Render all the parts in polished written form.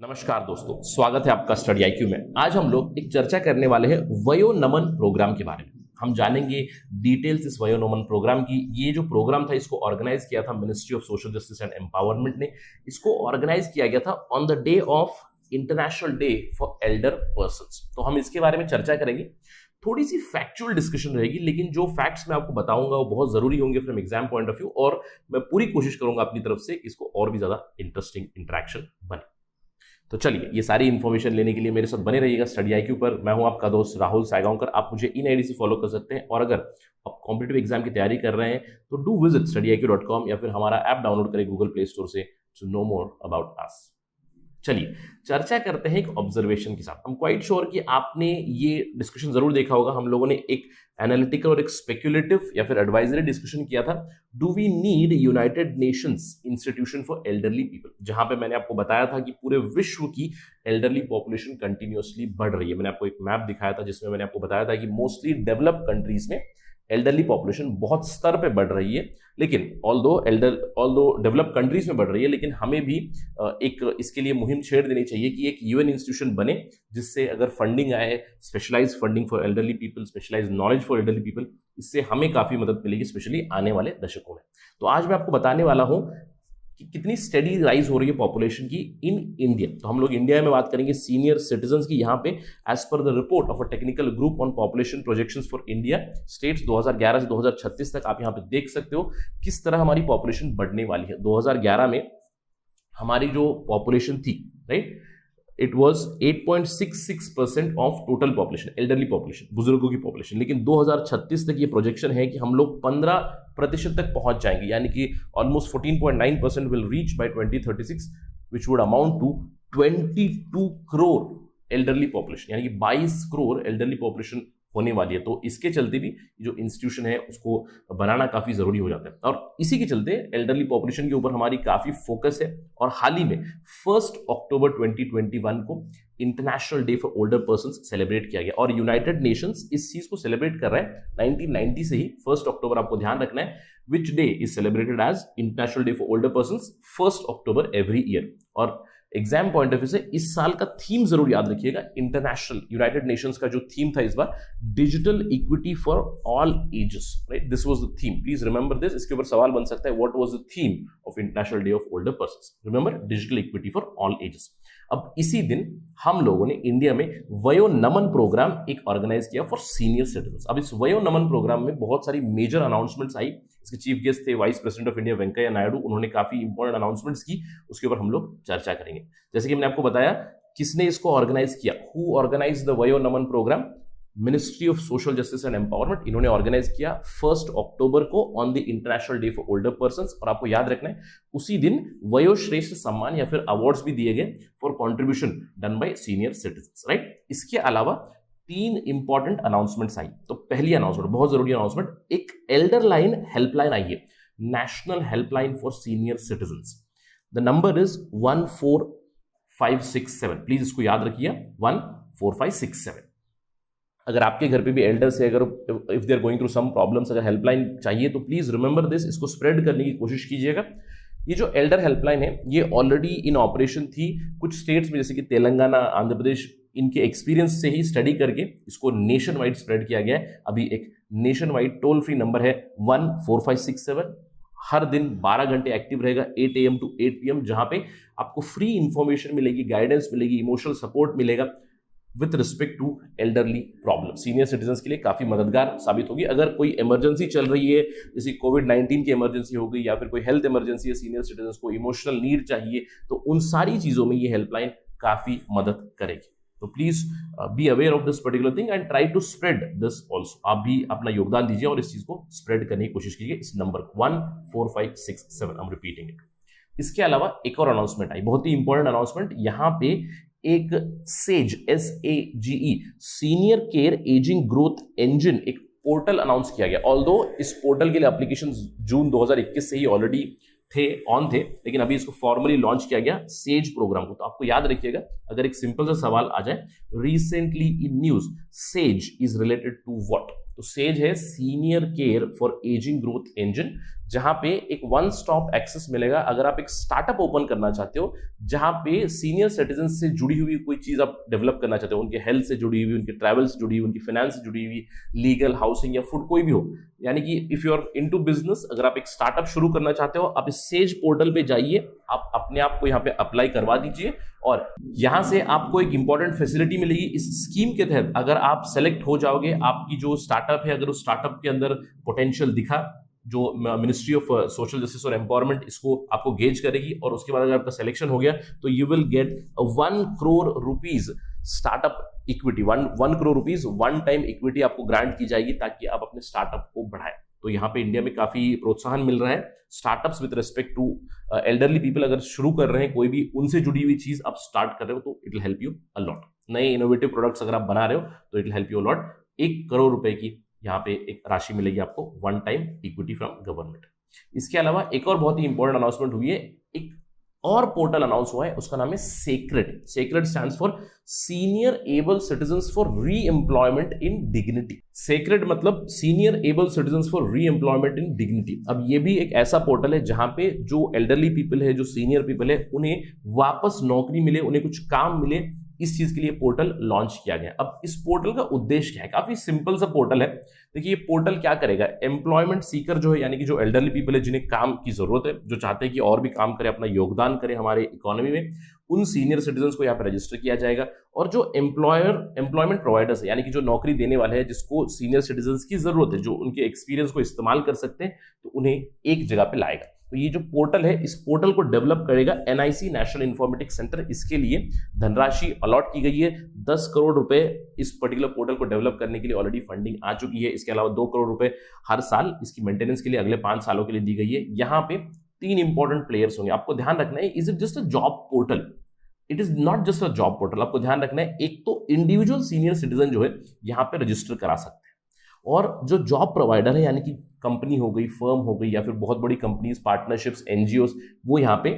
नमस्कार दोस्तों, स्वागत है आपका स्टडी आईक्यू में। आज हम लोग एक चर्चा करने वाले हैं वयो नमन प्रोग्राम के बारे में। हम जानेंगे डिटेल्स इस वयो नमन प्रोग्राम की। ये जो प्रोग्राम था इसको ऑर्गेनाइज किया था ministry of Social Justice and empowerment ने। इसको ऑर्गेनाइज किया गया था on the day of International Day for Elder persons. तो हम इसके बारे में चर्चा करेंगे। थोड़ी सी फैक्चुअल डिस्कशन रहेगी, लेकिन जो फैक्ट्स मैं आपको बताऊंगा वो बहुत जरूरी होंगे from exam point of view, और मैं पूरी कोशिश करूंगा अपनी तरफ से इसको और भी ज्यादा इंटरेस्टिंग इंटरेक्शन बने। तो चलिए, ये सारी इन्फॉर्मेशन लेने के लिए मेरे साथ बने रहिएगा स्टडी आईक्यू पर। मैं हूं आपका दोस्त राहुल सायगांवकर। आप मुझे इन आईडी से फॉलो कर सकते हैं, और अगर आप कॉम्पिटिटिव एग्जाम की तैयारी कर रहे हैं तो डू विजिट studyIQ.com या फिर हमारा ऐप डाउनलोड करें गूगल प्ले स्टोर से to know more about us. चलिए चर्चा करते हैं एक ऑब्जर्वेशन के साथ। हम क्वाइट श्योर कि आपने ये डिस्कशन जरूर देखा होगा। हम लोगों ने एक एनालिटिकल और एक स्पेक्युलेटिव या फिर एडवाइजरी डिस्कशन किया था, do we need United Nations institution for elderly people, जहां पे मैंने आपको बताया था कि पूरे विश्व की एल्डरली पॉपुलेशन कंटिन्यूअसली बढ़ रही है। मैंने आपको एक मैप दिखाया था जिसमें मैंने आपको बताया था कि मोस्टली डेवलप्ड कंट्रीज में एल्डरली पॉपुलेशन बहुत स्तर पे बढ़ रही है, लेकिन ऑल्दो डेवलप्ड कंट्रीज में बढ़ रही है, लेकिन हमें भी एक इसके लिए मुहिम छेड़ देनी चाहिए कि एक यूएन इंस्टीट्यूशन बने जिससे अगर फंडिंग आए, specialise funding for elderly people, specialise knowledge for elderly people, इससे हमें काफी मदद मिलेगी स्पेशली आने वाले दशकों में। तो आज मैं आपको बताने वाला हूं कि कितनी स्टडी राइज हो रही है पॉपुलेशन की इन इंडिया। तो हम लोग इंडिया में बात करेंगे सीनियर सिटीजन्स की। यहाँ पे as per the report of a technical group on population projections for India states 2011 से 2036 तक, आप यहाँ पे देख सकते हो किस तरह हमारी पॉपुलेशन बढ़ने वाली है। 2011 में हमारी जो पॉपुलेशन थी, right, it was 8.66% of total population, elderly population, बुजुर्गों की पॉपुलेशन। लेकिन 2036 तक ये प्रोजेक्शन है कि हम लोग 15% तक पहुंच जाएंगे, यानी कि almost 14.9% will reach by 2036, which would amount to 22 crore elderly population, यानी कि 22 करोड़ एल्डरली पॉपुलेशन होने वाली है। तो इसके चलते भी जो इंस्टीट्यूशन है उसको बनाना काफी जरूरी हो जाता है, और इसी के चलते एल्डरली पॉपुलेशन के ऊपर हमारी काफी फोकस है। और हाल ही में 1 अक्टूबर 2021 को international Day for Older persons celebrate किया गया, और यूनाइटेड नेशंस इस चीज को सेलिब्रेट कर रहा है 1990 से ही। 1 अक्टूबर आपको ध्यान रखना है, which day is celebrated as International Day for Older Persons, 1 October every year. और एग्जाम पॉइंट ऑफ व्यू से इस साल का थीम जरूर याद रखिएगा। इंटरनेशनल यूनाइटेड नेशंस का जो थीम था इस बार, digital equity for all ages, right, this was the theme. Please remember this. इसके ऊपर सवाल बन सकता है, what was the theme of International Day of Older Persons? Remember, digital equity for all ages. अब इसी दिन हम लोगों ने इंडिया में वयो नमन प्रोग्राम एक ऑर्गेनाइज किया फॉर सीनियर सिटीजन्स। अब इस वयो नमन प्रोग्राम में बहुत सारी मेजर अनाउंसमेंट्स आई। इसके चीफ गेस्ट थे vice president of India Venkaiah Naidu. उन्होंने काफी इंपॉर्टेंट अनाउंसमेंट्स की, उसके ऊपर हम लोग चर्चा करेंगे। जैसे कि मैंने आपको बताया किसने इसको ऑर्गेनाइज किया, who organise the Vayo Naman programme, Ministry of Social Justice and Empowerment. इन्होंने ऑर्गेनाइज किया 1 अक्टूबर को on the International Day for Older Persons. और आपको याद रखना है उसी दिन वयो श्रेष्ठ सम्मान या फिर अवार्ड्स भी दिए गए for contribution done by senior citizens, right. इसके अलावा 3 इंपॉर्टेंट अनाउंसमेंट्स आई। तो पहली अनाउंसमेंट, बहुत जरूरी अनाउंसमेंट, एक एल्डर लाइन हेल्पलाइन आई है, national helpline for senior citizens. The number is 14567। Please इसको याद रखिए, 14567। अगर आपके घर पे भी एल्डर्स है, अगर if they are going through some problems, अगर हेल्पलाइन चाहिए तो प्लीज रिमेंबर दिस, इसको स्प्रेड करने की कोशिश कीजिएगा। ये जो एल्डर हेल्पलाइन है ये ऑलरेडी इन ऑपरेशन थी कुछ स्टेट्स में, जैसे कि तेलंगाना, आंध्र प्रदेश। इनके एक्सपीरियंस से ही स्टडी करके इसको नेशन वाइड स्प्रेड किया गया है। अभी एक nation wide toll free number है 14567। हर दिन 12 घंटे एक्टिव रहेगा, 8 AM to 8 PM, जहां पे आपको फ्री इंफॉर्मेशन मिलेगी, गाइडेंस मिलेगी, इमोशनल सपोर्ट मिलेगा with respect to elderly problem. Senior citizens के लिए काफी मददगार साबित होगी। अगर कोई इमरजेंसी चल रही है, जैसे कोविड-19 की इमरजेंसी हो गई, या फिर कोई हेल्थ इमरजेंसी है, सीनियर सिटीजन्स को इमोशनल नीड चाहिए, तो उन सारी चीजों में ये हेल्पलाइन काफी मदद करेगी। तो please be aware of this particular thing and try to spread this also. आप भी अपना योगदान दीजिए और इस चीज को स्प्रेड करने की कोशिश कीजिए। इस number 14567, I am repeating it. इसके अलावा एक और अनाउंसमेंट आई, बहुत ही इंपॉर्टेंट अनाउंसमेंट। यहाँ पे एक says, SAGE, senior care ageing growth engine, एक पोर्टल अनाउंस किया गया। ऑल्दो इस पोर्टल के लिए एप्लीकेशन जून 2021 से ही ऑलरेडी ऑन थे, लेकिन अभी इसको फॉर्मली लॉन्च किया गया सेज प्रोग्राम को। तो आपको याद रखिएगा, अगर एक सिंपल सा सवाल आ जाए, recently in news SAGE is related to what, तो सेज है senior care for ageing growth engine, जहां पे एक वन स्टॉप एक्सेस मिलेगा अगर आप एक स्टार्टअप ओपन करना चाहते हो जहां पे सीनियर सिटीजन से जुड़ी हुई कोई चीज आप डेवलप करना चाहते हो, उनके हेल्थ से जुड़ी हुई, उनके ट्रैवल से जुड़ी हुई, उनकी फाइनेंस से जुड़ी हुई, लीगल, हाउसिंग या फूड, कोई भी हो। यानी कि if you are into business, अगर आप एक स्टार्टअप शुरू करना चाहते हो, आप इस सेज पोर्टल पे जाइए, आप अपने आप को यहाँ पे अप्लाई करवा दीजिए और यहां से आपको एक इंपॉर्टेंट फैसिलिटी मिलेगी। इस स्कीम के तहत अगर आप सेलेक्ट हो जाओगे, आपकी जो स्टार्टअप है अगर उस स्टार्टअप के अंदर पोटेंशियल दिखा, जो मिनिस्ट्री ऑफ सोशल जस्टिस और एम्पावरमेंट इसको आपको गेज करेगी और उसके बाद अगर आपका सिलेक्शन हो गया तो you will get 1 crore rupees startup equity, 1 crore rupees one time equity आपको ग्रांट की जाएगी ताकि आप अपने स्टार्टअप को बढ़ाएं। तो यहाँ पे इंडिया में काफी प्रोत्साहन मिल रहा है startups with respect to elderly people. अगर शुरू कर रहे हैं कोई भी, उनसे जुड़ी हुई चीज आप स्टार्ट कर रहे हो तो it will help you a lot. नए इनोवेटिव प्रोडक्ट्स अगर आप बना रहे हो तो it will help you a lot. 1 crore रुपए की यहाँ पे एक राशि मिलेगी आपको one time equity from government. इसके अलावा एक और बहुत ही इंपॉर्टेंट अनाउंसमेंट हुई है, एक और पोर्टल अनाउंस हुआ है, उसका नाम है sacred. Sacred stands for senior able citizens for reemployment in dignity. Sacred मतलब senior able citizens for reemployment in dignity. अब ये भी एक ऐसा पोर्टल है जहां पे जो एल्डरली पीपल है, जो सीनियर पीपल है, उन्हें वापस नौकरी मिले, उन्हें कुछ काम मिले, इस चीज के लिए पोर्टल लॉन्च किया गया। अब इस पोर्टल का उद्देश्य क्या है? काफी सिंपल सा पोर्टल है। देखिए ये पोर्टल क्या करेगा, एम्प्लॉयमेंट सीकर जो है, यानी कि जो एल्डरली पीपल है जिन्हें काम की जरूरत है, जो चाहते हैं कि और भी काम करे, अपना योगदान करे हमारे इकोनॉमी में, उन सीनियर सिटीजन्स को यहाँ पे रजिस्टर किया जाएगा। और जो एम्प्लॉयमेंट प्रोवाइडर्स है, यानी कि जो नौकरी देने वाले हैं जिसको सीनियर सिटीजन्स की जरूरत है, जो उनके एक्सपीरियंस को इस्तेमाल कर सकते हैं, तो उन्हें एक जगह पे लाएगा। तो ये जो पोर्टल है, इस पोर्टल को डेवलप करेगा NIC, नेशनल इंफॉर्मेटिक्स सेंटर। इसके लिए धनराशि अलॉट की गई है 10 करोड़ रुपए। इस पर्टिकुलर पोर्टल को डेवलप करने के लिए ऑलरेडी फंडिंग आ चुकी है। इसके अलावा 2 करोड़ रुपए हर साल इसकी मेंटेनेंस के लिए अगले 5 सालों के लिए दी गई है। यहाँ पे 3 इंपॉर्टेंट प्लेयर्स होंगे, आपको ध्यान रखना है। Is it just a job portal? It is not just a job portal. आपको ध्यान रखना है, एक तो इंडिविजुअल सीनियर सिटीजन जो है यहाँ पे रजिस्टर करा सकते हैं, और जो जॉब प्रोवाइडर है, यानी कि कंपनी हो गई, फर्म हो गई, या फिर बहुत बड़ी कंपनीज, पार्टनरशिप्स, NGOs, वो यहाँ पे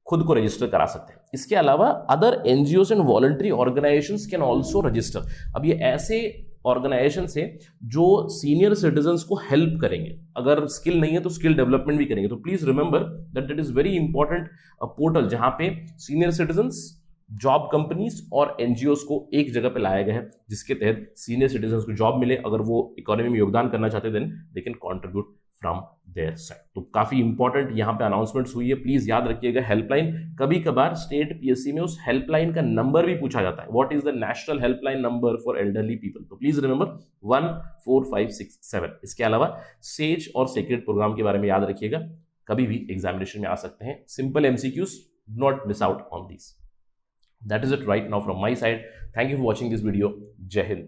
खुद को रजिस्टर करा सकते हैं। इसके अलावा other NGOs and voluntary organisations can also register. अब ये ऐसे ऑर्गेनाइजेशन है जो सीनियर सिटीजन्स को हेल्प करेंगे, अगर स्किल नहीं है तो स्किल डेवलपमेंट भी करेंगे। तो please remember that it is very important portal जहां पे सीनियर सिटीजन्स, जॉब कंपनीज और NGOs को एक जगह पे लाया गया है, जिसके तहत सीनियर सिटीजन्स को जॉब मिले। अगर वो इकोनॉमी में योगदान करना चाहते हैं, then they can contribute from their side. तो काफी इंपॉर्टेंट यहाँ पे अनाउंसमेंट्स हुई है। प्लीज याद रखिएगा हेल्पलाइन, कभी कभार स्टेट PSC में उस हेल्पलाइन का नंबर भी पूछा जाता है। What is the national helpline number for elderly people? तो प्लीज रिमेंबर 14567। इसके अलावा सेज और सेक्रेड प्रोग्राम के बारे में याद रखिएगा, कभी भी एग्जामिनेशन में आ सकते हैं। Simple MCQs, not miss out on this. That is it right now from my side. Thank you for watching this video. Jai Hind.